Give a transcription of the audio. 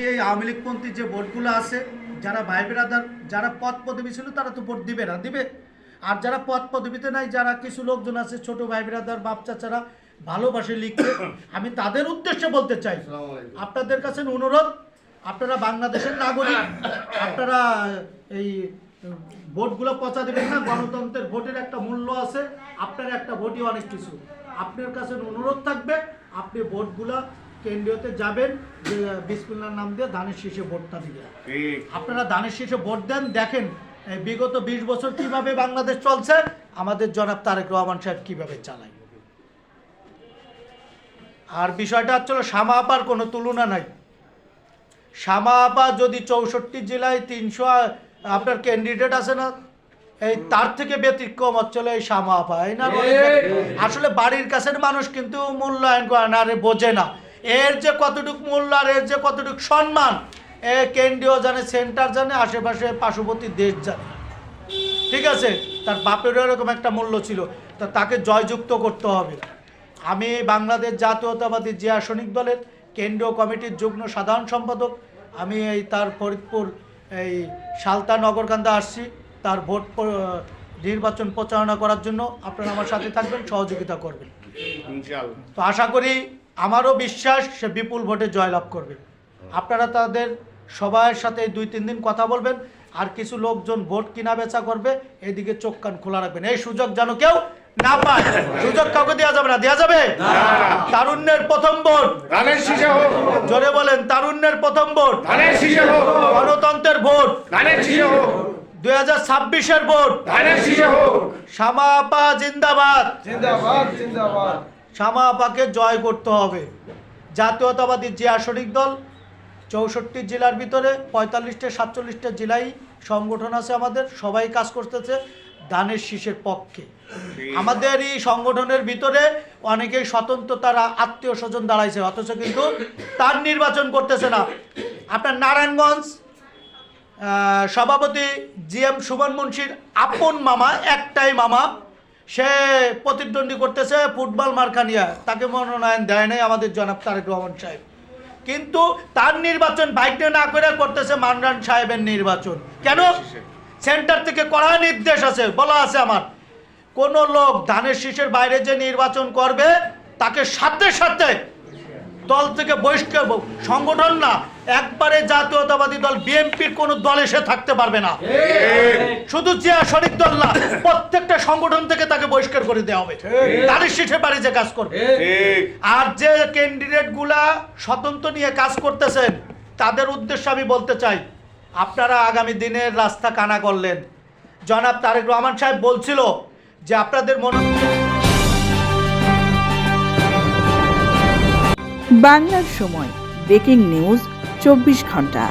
এই আওয়ামী লীগপন্থী যে ভোটগুলো আছে, যারা ভাই ব্রাদার যারা পদ পদবি ছিল তারা তো ভোট দিবে না, দিবে। আর যারা পদ পদবিতে নাই, যারা কিছু লোকজন আছে ছোট ভাই ব্রাদার বাপ চাচারা ভালোবাসে লিখতে, আমি তাদের উদ্দেশ্যে বলতে চাই, আপনাদের কাছে অনুরোধ, আপনারা বাংলাদেশের নাগরিক, আপনারা এই ভোটগুলো পচা দেবেন না। গণতন্ত্রের ভোটের একটা মূল্য আছে, আপনার একটা ভোটই অনেক কিছু। আপনার কাছে অনুরোধ থাকবে, আপনি ভোটগুলা কেন্দ্রীয়তে যাবেন, যে বিসমিল্লাহর নাম দিয়ে ধানের শীষে ভোটটা দিবেন। আপনারা ধানের শীষে ভোট দেন, দেখেন বিগত 20 বছর কিভাবে বাংলাদেশ চলছে, আমাদের জনাব তারেক রহমান সাহেব কিভাবে চালায়। আর বিষয়টা হচ্ছে শামা আপার কোনো তুলনা নাই। শামা আপা যদি 64 জেলায় 300 আপনার ক্যান্ডিডেট আছে না, এই তার থেকে ব্যতিক্রম হচ্ছিল এই শামা আপা। এই না, আসলে বাড়ির কাছের মানুষ কিন্তু মূল্যায়ন করে না, আরে বোঝে না এর যে কতটুকু মূল্য আর এর যে কতটুকু সম্মান, এ কেন্দ্রীয় জানে, সেন্টার জানে, আশেপাশে পার্শ্ববর্তী দেশ জানে। ঠিক আছে, তার বাপেরও এরকম একটা মূল্য ছিল, তা তাকে জয়যুক্ত করতে হবে। আমি বাংলাদেশ জাতীয়তাবাদী জিয়া সৈনিক দলের কেন্দ্রীয় কমিটির যুগ্ম সাধারণ সম্পাদক। আমি এই তার ফরিদপুর এই সালতা নগরকান্দা আসছি তার ভোট নির্বাচন প্রচারণা করার জন্য। আপনারা আমার সাথে থাকবেন, সহযোগিতা করবেন তো আশা করি। আমারও বিশ্বাস সে বিপুল ভোটে জয়লাভ করবে। আপনারা তাদের সবার সাথে 2-3 দিন কথা বলবেন, আর কিছু লোকজন ভোট কিনা বেচা করবে, এদিকে চোখ কান খোলা রাখবেন। এই সুযোগ যেন কেউ না পায়, সুযোগ কাউকে দেওয়া যাবে না। দেওয়া যাবে? তারুণ্যের প্রথম ভোট ধানের শীষে হোক, জোরে বলেন, তারুণ্যের প্রথম ভোট ধানের শীষে হোক, গণতন্ত্রের ভোট ধানের শীষে হোক, 2026-এর ভোট ধানের শীষে হোক। শামা আপা জিন্দাবাদ, জিন্দাবাদ, জিন্দাবাদ। শামা আপাকে জয় করতে হবে। জাতীয়তাবাদী জিয়া সৈনিক দল 64 জেলার ভিতরে 45-47টা জেলায় সংগঠন আছে আমাদের, সবাই কাজ করতেছে ধানের শীষের পক্ষে। আমাদের এই সংগঠনের ভিতরে অনেকেই স্বতন্ত্র, তারা আত্মীয় স্বজন দাঁড়াইছে, অথচ কিন্তু তার নির্বাচন করতেছে না। আপনার নারায়ণগঞ্জ সভাপতি GM সুমন মুন্সির আপন মামা, একটাই মামা, সে প্রতিদ্বন্দ্বী করতেছে ফুটবল মার্কা নিয়ে, তাকে মনোনয়ন দেয় নাই আমাদের জনাব তারেক রহমান সাহেব। কিন্তু তার নির্বাচন বাইকে না করে করতেছে মানরান সাহেবের নির্বাচন। কেন? সেন্টার থেকে কড়া নির্দেশ আছে, বলা আছে আমার, কোন লোক ধানের শীষের বাইরে যে নির্বাচন করবে তাকে সাথে সাথে দল থেকে বহিষ্কার, সংগঠন না, একবারে জাতীয়তাবাদী দল বিএনপির কোন দল এসে থাকতে পারবে না। শুধু জিয়া সৈনিক দল না, প্রত্যেকটা সংগঠন থেকে তাকে বহিষ্কার করে দেওয়া হবে, ধানের শীষের বাইরে যে কাজ করবে। আর যে ক্যান্ডিডেট গুলা স্বতন্ত্র নিয়ে কাজ করতেছেন, তাদের উদ্দেশ্যে আমি বলতে চাই, আপনারা আগামী দিনের রাস্তা কানা করলেন। জনাব তারেক রহমান সাহেব বলছিল যে আপনাদের বাংলার সময় ব্রেকিং নিউজ 24 ঘন্টা।